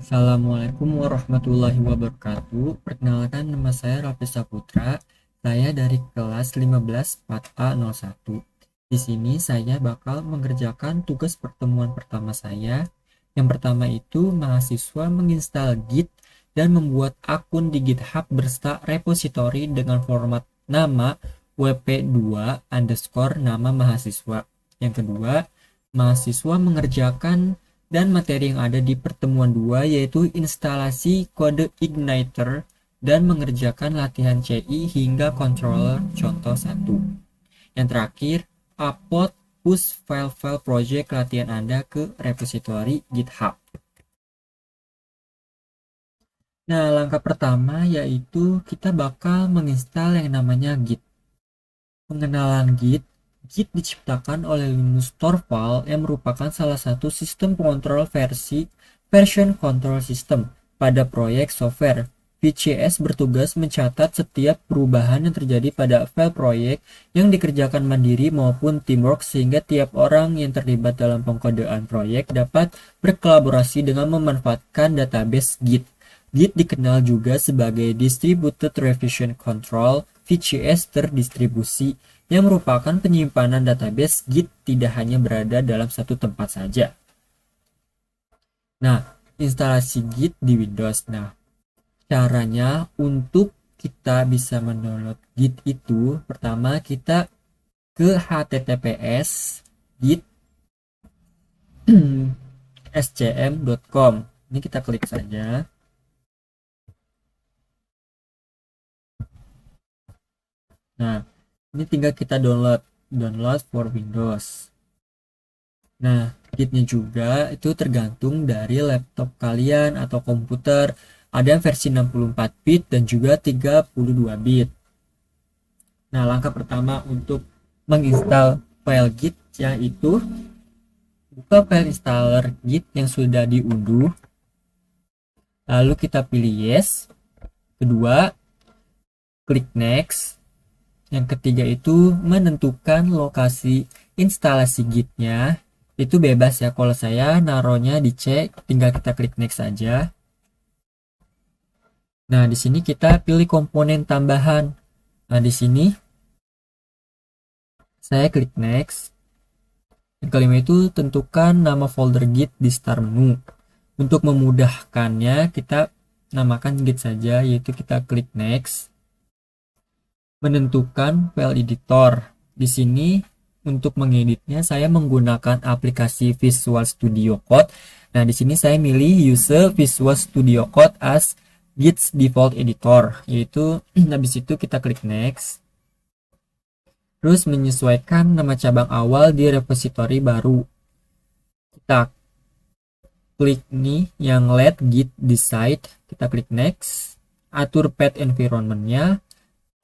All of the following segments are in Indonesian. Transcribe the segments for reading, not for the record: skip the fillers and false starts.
Assalamualaikum warahmatullahi wabarakatuh. Perkenalkan, nama saya Raffi Saputra. Saya dari kelas 15 4A01. Di sini saya bakal mengerjakan tugas pertemuan pertama saya. Yang pertama itu mahasiswa menginstal Git dan membuat akun di GitHub berserta repositori dengan format nama wp2 underscore nama mahasiswa. Yang kedua, mahasiswa mengerjakan dan materi yang ada di pertemuan 2 yaitu instalasi kode Igniter dan mengerjakan latihan CI hingga controller contoh 1. Yang terakhir, upload push file-file project latihan Anda ke repository GitHub. Nah, langkah pertama yaitu kita bakal menginstal yang namanya Git. Pengenalan Git. Git diciptakan oleh Linus Torvalds yang merupakan salah satu sistem pengontrol version control system pada proyek software. VCS bertugas mencatat setiap perubahan yang terjadi pada file proyek yang dikerjakan mandiri maupun teamwork sehingga tiap orang yang terlibat dalam pengkodean proyek dapat berkolaborasi dengan memanfaatkan database Git. Git dikenal juga sebagai Distributed Revision Control (VCS) terdistribusi, yang merupakan penyimpanan database Git tidak hanya berada dalam satu tempat saja. Nah, instalasi Git di Windows. Nah, caranya untuk kita bisa mendownload Git itu, pertama kita ke https git scm.com. Ini kita klik saja. Nah, ini tinggal kita download for Windows. Nah, Gitnya juga itu tergantung dari laptop kalian atau komputer. Ada yang versi 64 bit dan juga 32 bit. Nah, langkah pertama untuk menginstal file Git yaitu buka file installer Git yang sudah diunduh. Lalu kita pilih yes. Kedua, klik next. Yang ketiga itu menentukan lokasi instalasi Git-nya. Itu bebas ya, kalau saya naruhnya di C, tinggal kita klik next saja. Nah, di sini kita pilih komponen tambahan. Nah, di sini saya klik next. Yang kelima itu tentukan nama folder Git di start menu. Untuk memudahkannya, kita namakan Git saja, yaitu kita klik next. Menentukan file editor. Di sini untuk mengeditnya saya menggunakan aplikasi Visual Studio Code. Nah, di sini saya milih use Visual Studio Code as Git's default editor, yaitu habis itu kita klik next. Terus menyesuaikan nama cabang awal di repository baru. Kita klik nih yang let Git decide, kita klik next. Atur path environment-nya.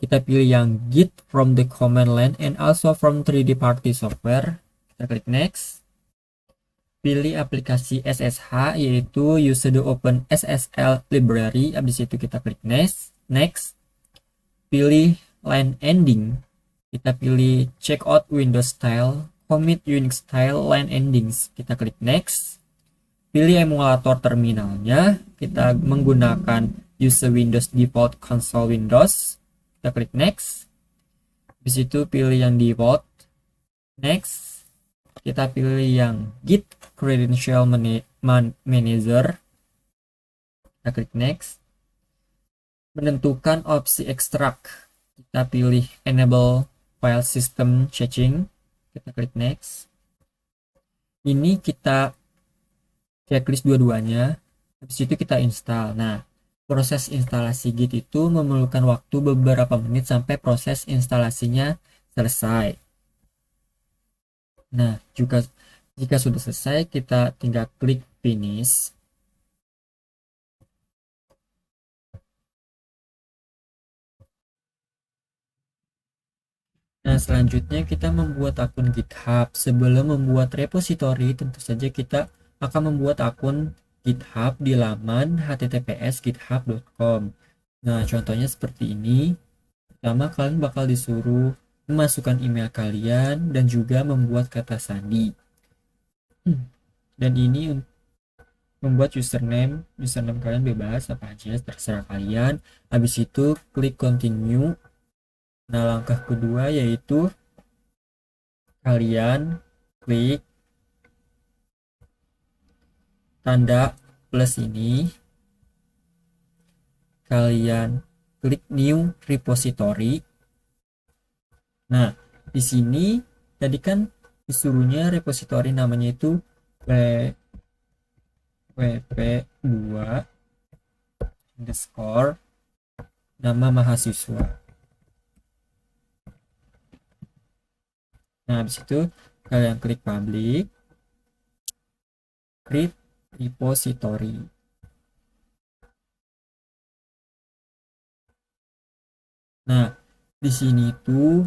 Kita pilih yang Git from the command line and also from 3D party software. Kita klik next. Pilih aplikasi SSH, yaitu use the open SSL library. Habis itu kita klik next. Pilih line ending. Kita pilih check out Windows style, commit Unix style line endings. Kita klik next. Pilih emulator terminalnya. Kita menggunakan use Windows default console Windows. Kita klik next. Habis itu pilih yang default. Next. Kita pilih yang Git Credential Manager. Kita klik next. Menentukan opsi extract. Kita pilih enable file system checking. Kita klik next. Ini kita checklist dua-duanya. Habis itu kita install. Nah, proses instalasi Git itu memerlukan waktu beberapa menit sampai proses instalasinya selesai. Nah, jika sudah selesai, kita tinggal klik finish. Nah, selanjutnya kita membuat akun GitHub. Sebelum membuat repository, tentu saja kita akan membuat akun GitHub di laman https://github.com. Nah, contohnya seperti ini. Pertama, kalian bakal disuruh memasukkan email kalian dan juga membuat kata sandi. Dan ini membuat username kalian bebas apa aja terserah kalian. Habis itu klik continue. Nah, langkah kedua yaitu kalian klik tanda plus ini, kalian klik new repository. Nah, di sini tadi kan disuruhnya repository namanya itu wp2 underscore nama mahasiswa. Nah, habis itu kalian klik public, create repository. Nah, di sini tuh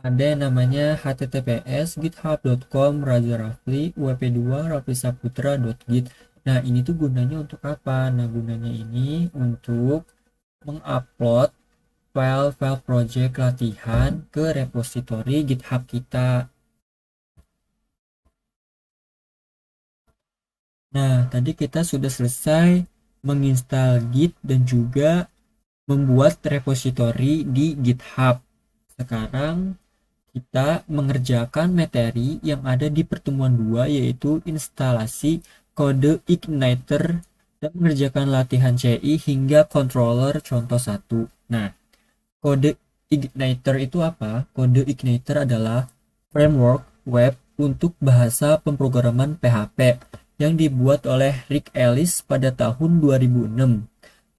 ada yang namanya https github.com Raja Rafli wp2 raflisaputra.git. Nah, ini tuh gunanya untuk apa? Nah, gunanya ini untuk mengupload file-file project latihan ke repository GitHub kita. Nah, tadi kita sudah selesai menginstal Git dan juga membuat repository di GitHub. Sekarang kita mengerjakan materi yang ada di pertemuan 2 yaitu instalasi kode igniter dan mengerjakan latihan CI hingga controller contoh 1. Nah, kode igniter itu apa? Kode igniter adalah framework web untuk bahasa pemrograman PHP yang dibuat oleh Rick Ellis pada tahun 2006.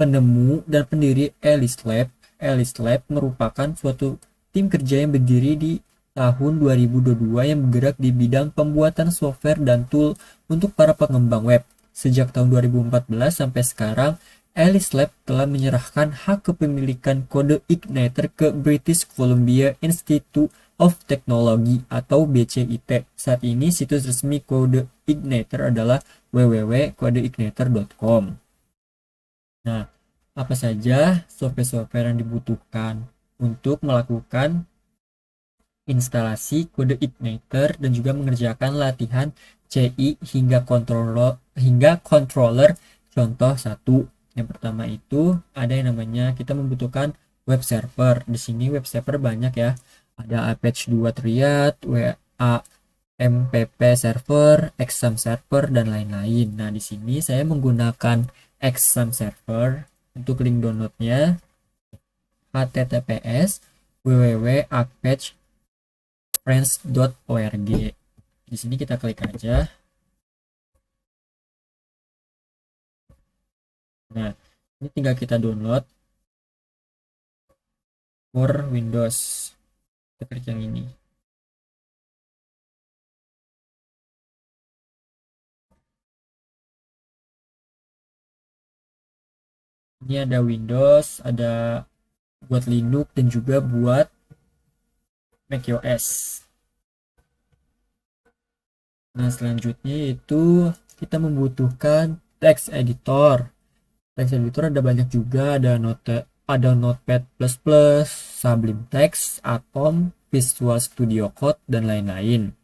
Penemu dan pendiri Ellis Lab. Ellis Lab merupakan suatu tim kerja yang berdiri di tahun 2022 yang bergerak di bidang pembuatan software dan tool untuk para pengembang web. Sejak tahun 2014 sampai sekarang, Alice Lab telah menyerahkan hak kepemilikan kode Igniter ke British Columbia Institute of Technology atau BCIT. Saat ini situs resmi kode Igniter adalah www.kodeigniter.com. Nah, apa saja software-software yang dibutuhkan untuk melakukan instalasi kode Igniter dan juga mengerjakan latihan CI hingga controller contoh 1. Yang pertama itu ada yang namanya kita membutuhkan web server. Di sini web server banyak ya. Ada Apache 2 Triad, WAMPP server, Exam server dan lain-lain. Nah, di sini saya menggunakan Exam server. Untuk link downloadnya https www.apache-friends.org. Di sini kita klik aja. Nah, ini tinggal kita download for Windows. Kita klik yang ini. Ini ada Windows, ada buat Linux dan juga buat macOS. Nah, selanjutnya itu kita membutuhkan text editor. Text editor ada banyak juga, ada Notepad++, Sublime Text, Atom, Visual Studio Code dan lain-lain.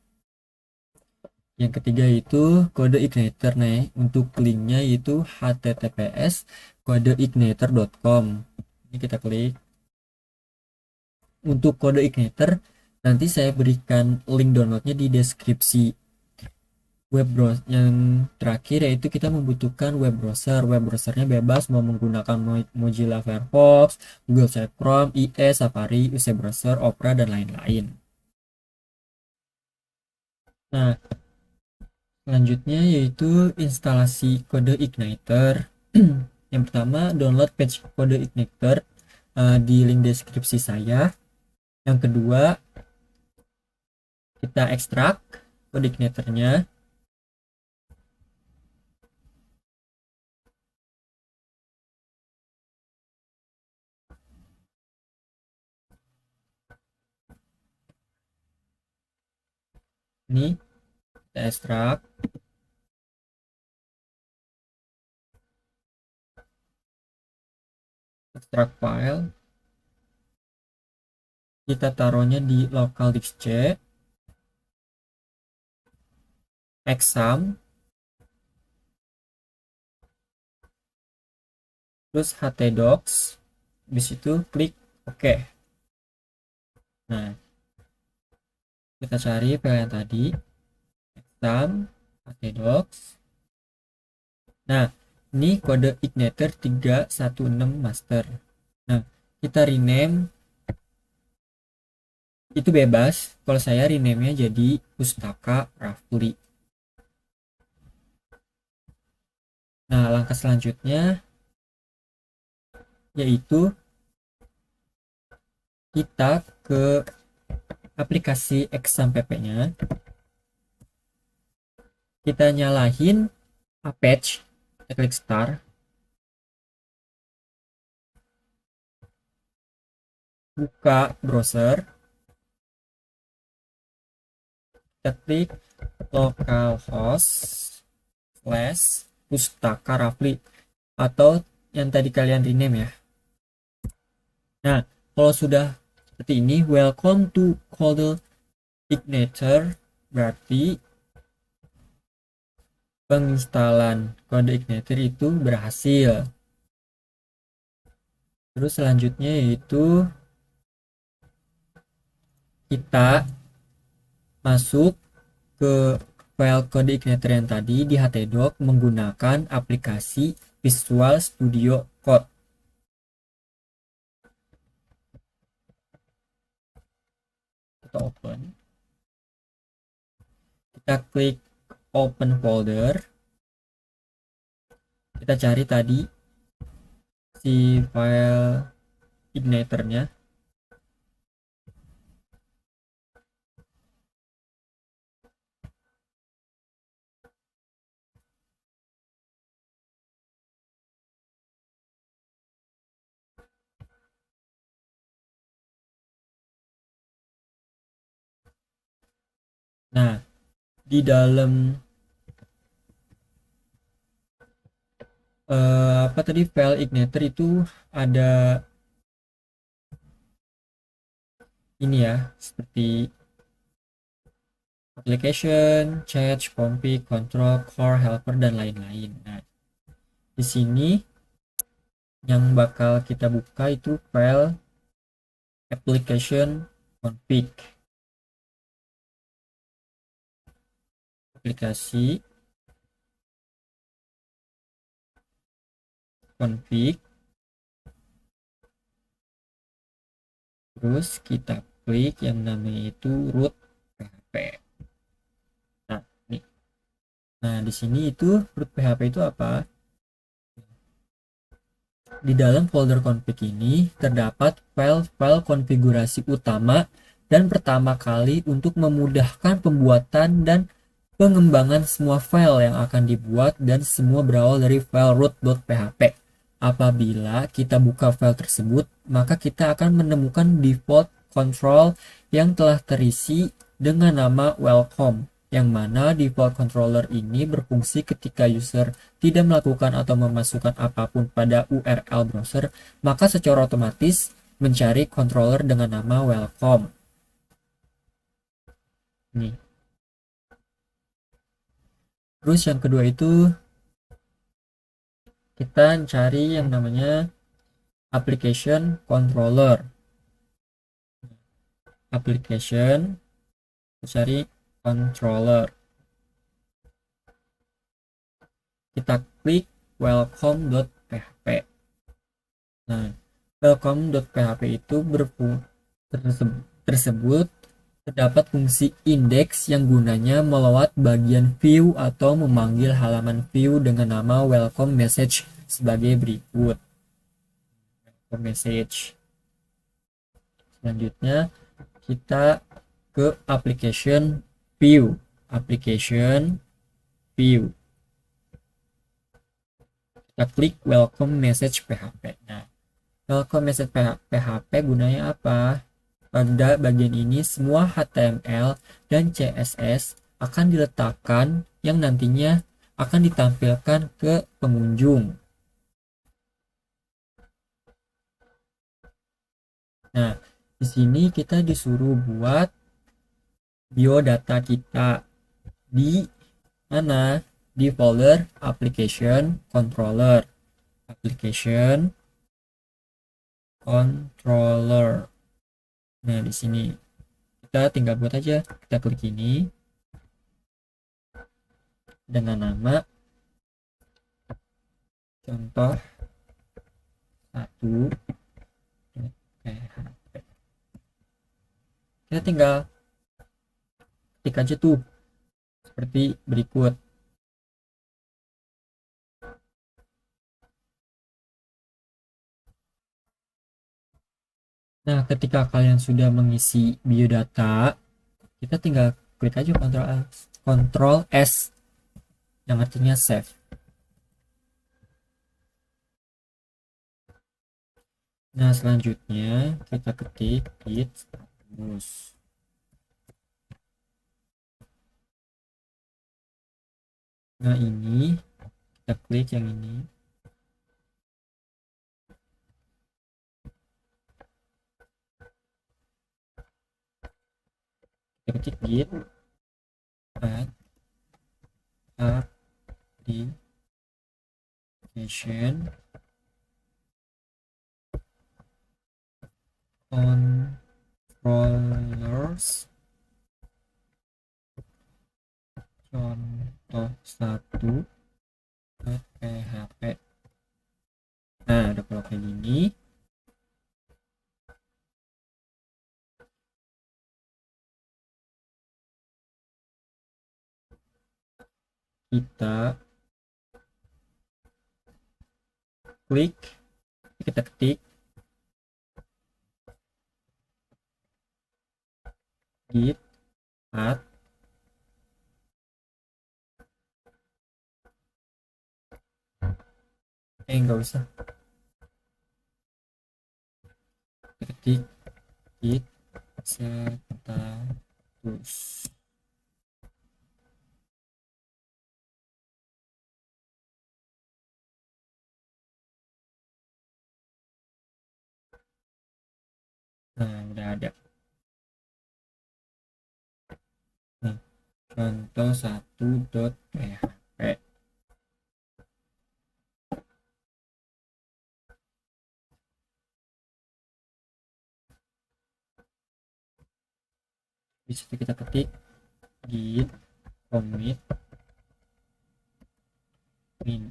Yang ketiga itu kode Igniter nih. Untuk linknya itu https kodeigniter.com. Ini kita klik. Untuk kode Igniter nanti saya berikan link downloadnya di deskripsi. Web browser yang terakhir yaitu kita membutuhkan web browsernya bebas mau menggunakan Mozilla Firefox, Google Chrome, IE, Safari, UC Browser, Opera dan lain-lain. Nah, selanjutnya yaitu instalasi kode Igniter. Yang pertama download patch kode Igniter di link deskripsi saya. Yang kedua kita ekstrak kode Igniternya. Ini kita ekstrak. Ekstrak file. Kita taruhnya di local disk C. Exam terus htdocs, habis itu klik OK. Nah, kita cari file yang tadi, exam htdocs. Nah, ini kode igniter 316 master. Nah, kita rename, itu bebas. Kalau saya rename-nya jadi Pustaka Rafli. Nah, langkah selanjutnya yaitu kita ke aplikasi exam pp-nya. Kita nyalain Apache, kita klik start. Buka browser. Kita klik localhost / Pustaka Rafli atau yang tadi kalian rename ya. Nah, kalau sudah seperti ini, welcome to Code Igniter, berarti penginstalan kode Igniter itu berhasil. Terus selanjutnya yaitu kita masuk ke file kode Igniter yang tadi di htdoc menggunakan aplikasi Visual Studio Code. Kita open. Kita klik open folder. Kita cari tadi si file Igniter-nya. Nah, di dalam apa tadi file Igniter itu ada ini ya, seperti application, chat, config, control, core, helper, dan lain-lain. Nah, di sini yang bakal kita buka itu file application config. Aplikasi config. Terus kita klik yang namanya itu root php. Nah, ini. Nah, di sini itu root php itu apa? Di dalam folder config ini terdapat file-file konfigurasi utama dan pertama kali untuk memudahkan pembuatan dan pengembangan semua file yang akan dibuat, dan semua berawal dari file root.php. Apabila kita buka file tersebut, maka kita akan menemukan default control yang telah terisi dengan nama welcome, yang mana default controller ini berfungsi ketika user tidak melakukan atau memasukkan apapun pada URL browser, maka secara otomatis mencari controller dengan nama welcome. Nih. Terus yang kedua itu kita cari yang namanya application controller. Application, cari controller. Kita klik welcome.php. Nah, welcome.php itu tersebut terdapat fungsi index yang gunanya melewat bagian view atau memanggil halaman view dengan nama welcome message sebagai berikut. Welcome message. Selanjutnya kita ke application view. Application view. Kita klik welcome message php. Nah, welcome message php gunanya apa? Pada bagian ini semua HTML dan CSS akan diletakkan yang nantinya akan ditampilkan ke pengunjung. Nah, di sini kita disuruh buat biodata kita di mana? Di folder application controller. application controller. Nah, di sini kita tinggal buat aja, kita klik ini dengan nama contoh 1.php. Kita tinggal ketik aja tuh seperti berikut. Nah, ketika kalian sudah mengisi biodata, kita tinggal klik aja Ctrl S yang artinya save. Nah, selanjutnya kita ketik git status. Nah, ini kita klik yang ini. Kita ketik git add application controllers contoh 1.php. Nah, udah kalau kayak gini, kita klik, kita ketik git add enggak usah, kita ketik git status. Nah, udah ada nih contoh 1.php. Di situ kita ketik git commit min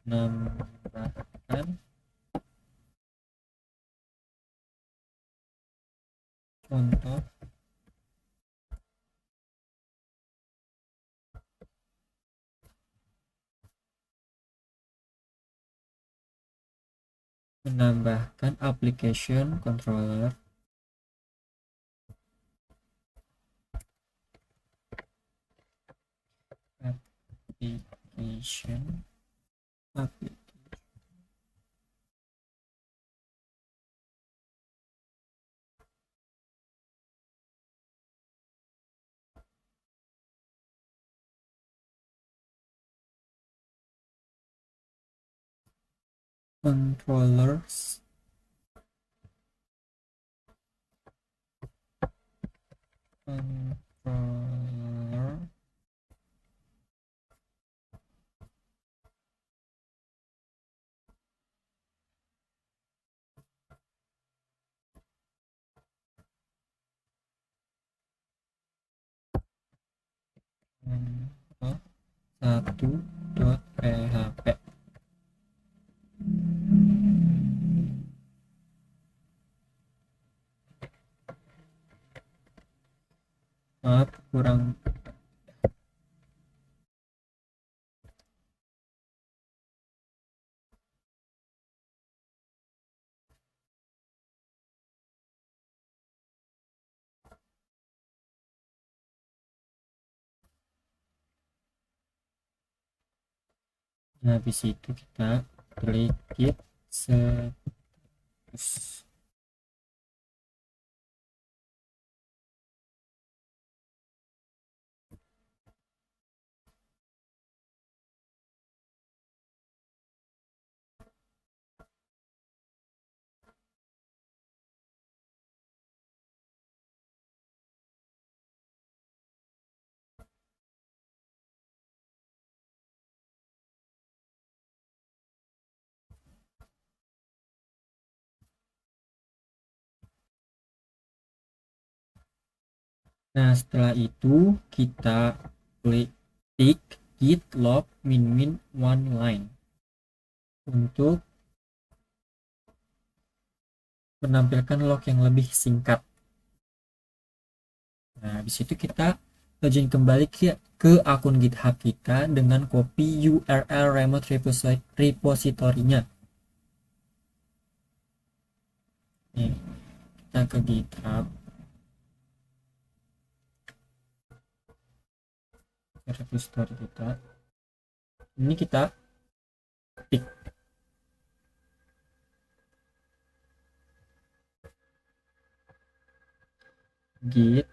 menambahkan contoh menambahkan application controller application controllers controller contoh 1.php. Maaf kurang. Nah, habis itu kita klik git status. Nah, setelah itu kita klik tik git log min one line untuk menampilkan log yang lebih singkat. Nah, di situ kita login kembali ke akun GitHub kita dengan copy URL remote repository-nya. Nih, kita ke GitHub, repository kita. Ini kita ketik git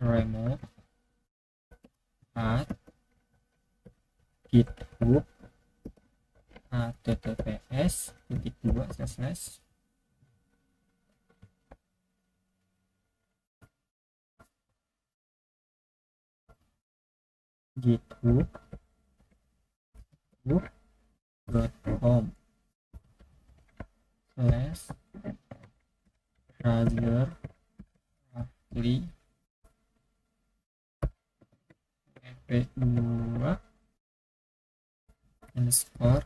remote at github https:// github.com/Razer Rafli EP2 underscore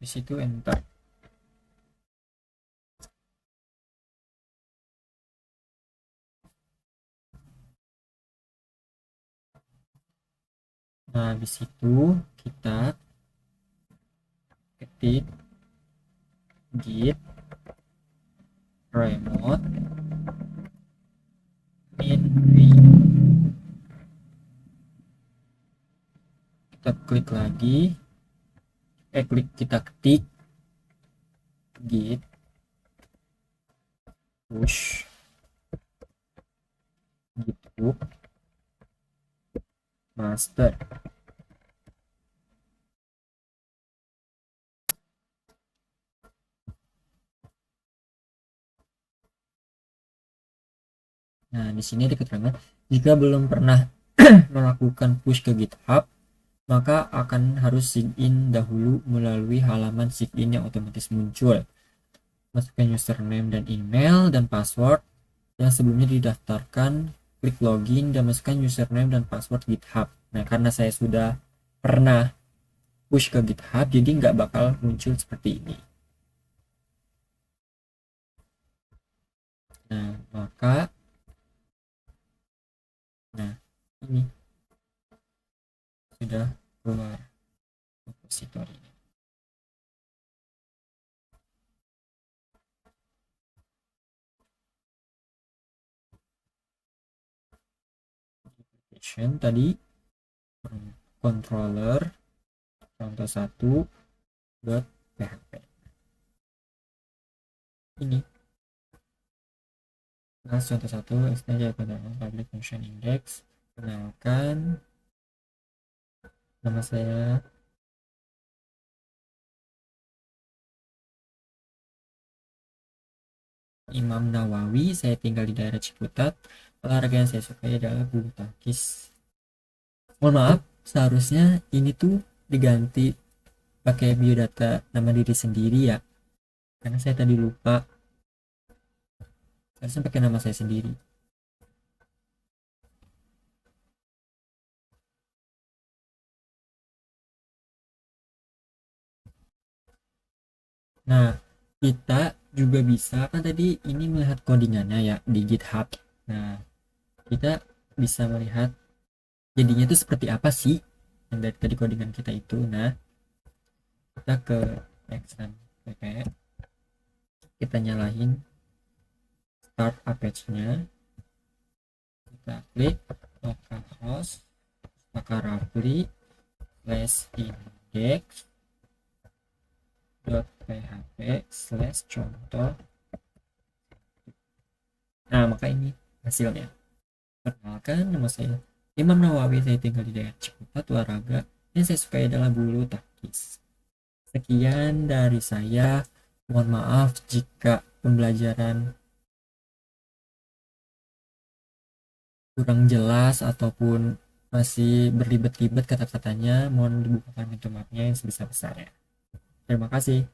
di situ enter. Nah, di situ kita ketik git remote min. Kita klik lagi, kita ketik git push github master. Nah, di sini ada keterangan jika belum pernah melakukan push ke GitHub, maka akan harus sign dahulu melalui halaman sign yang otomatis muncul. Masukkan username dan email dan password yang sebelumnya didaftarkan, klik login dan masukkan username dan password GitHub. Nah, karena saya sudah pernah push ke GitHub, jadi nggak bakal muncul seperti ini. Nah, maka ini sudah keluar repository. Tadi controller contoh 1.php ini. Nah, contoh 1 saja pada public function index. Kenalkan, nama saya Imam Nawawi, saya tinggal di daerah Ciputat. Olahraga yang saya sukai adalah bulu tangkis. Mohon maaf, seharusnya ini tuh diganti pakai biodata nama diri sendiri ya, karena saya tadi lupa. Harusnya pakai nama saya sendiri. Nah, kita juga bisa, kan tadi ini melihat codingannya ya di GitHub. Nah, kita bisa melihat jadinya itu seperti apa sih yang dari tadi codingan kita itu. Nah, kita ke XMPP, kita nyalain start Apache-nya, kita klik localhost maka Rafli index.php/contoh. Nah, maka ini hasilnya. Perkenalkan, nama saya Imam Nawawi, saya tinggal di daerah Ciputat. Olahraga yang saya sukai adalah bulu tangkis. Sekian dari saya. Mohon maaf jika pembelajaran kurang jelas ataupun masih berlibat-libat kata-katanya, mohon dibukakan pintu maafnya yang sebesar-besarnya. Terima kasih.